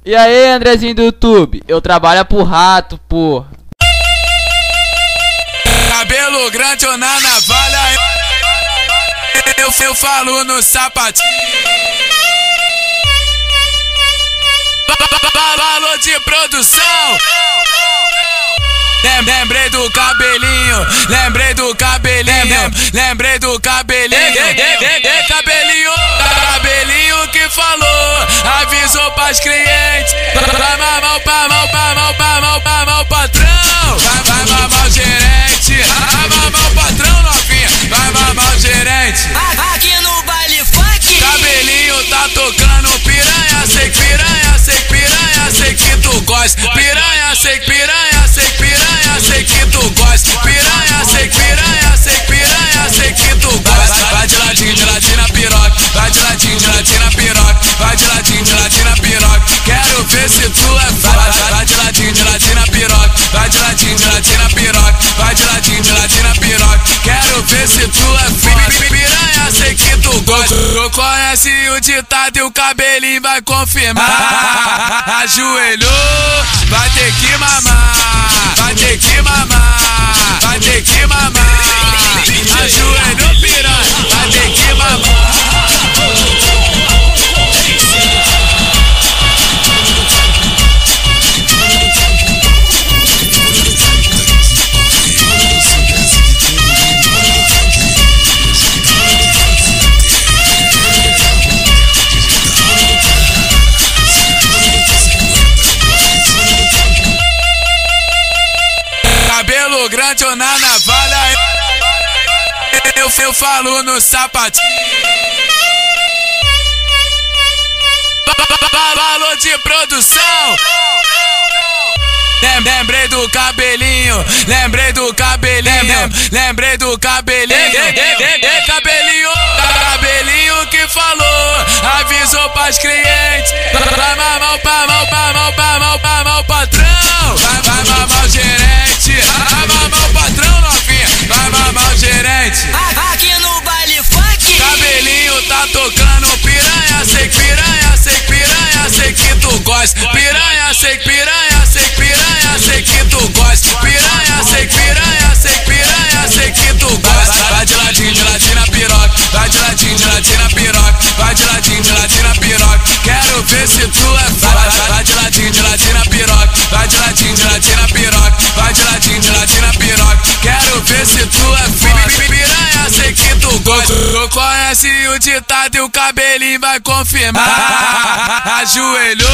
E aí, Andrezinho do YouTube? Eu trabalho pro rato, porra. Cabelo grande ou na navalha, eu falo no sapatinho. Valor de produção. Lembrei do cabelinho, lembrei do cabelinho, lembrei do cabelinho. Cabelinho que falou, avisou pras clientes. Vai mamar o patrão, vai mamar o gerente. Vai mamar o patrão, novinha, vai mamar o gerente. Aqui no baile funk, Cabelinho tá tocando piranha, sei que piranha, sei que piranha, sei que tu gosta. Piranha, sei que piranha, sei que piranha, sei que tu gosta. Piranha, sei que piranha, sei que piranha, sei que tu gosta. Vai de ladinho na piroca, vai de ladinho na piroca, vai de ladinho na piroca. Quero ver se tu é foda. Vai de ladinho na piroca, vai de ladinho na piroca, vai de ladinho na piroca. Quero ver se tu é foda. Piranha, sei que tu gosta. Tu conhece o ditado e o cabelinho vai confirmar. Ajoelhou, vai ter que mamar, vai ter que mamar, vai ter que mamar. Ajoelhou, piranha, vai ter que mamar. Cabelo grande ou na navalha, eu falo no sapatinho. Valor de produção. Lembrei do cabelinho, lembrei do cabelinho, lembrei do cabelinho. Cabelinho que falou, avisou pras clientes. Vai mamar o patrão, vai mamar o gerente. Vai mamar o patrão, novinha, vai mamar o gerente. aqui no baile funk, Cabelinho tá tocando piranha, sei que piranha, sei que piranha, sei que tu gosta. Piranha, sei que piranha, sei que piranha, sei que tu gosta. Piranha, sei que piranha, sei que piranha, sei que tu gosta. Vai de ladinho na piroca, vai de ladinho na piroca, vai de ladinho na piroca. Quero ver se tu é foda. Vai de ladinho na piroca, vai de ladinho na piroca, vai de ladinho na piroca. Quero ver se tu é foda. Piranha, sei que tu gosta. Tu conhece o ditado e o cabelinho vai confirmar. Ajoelhou,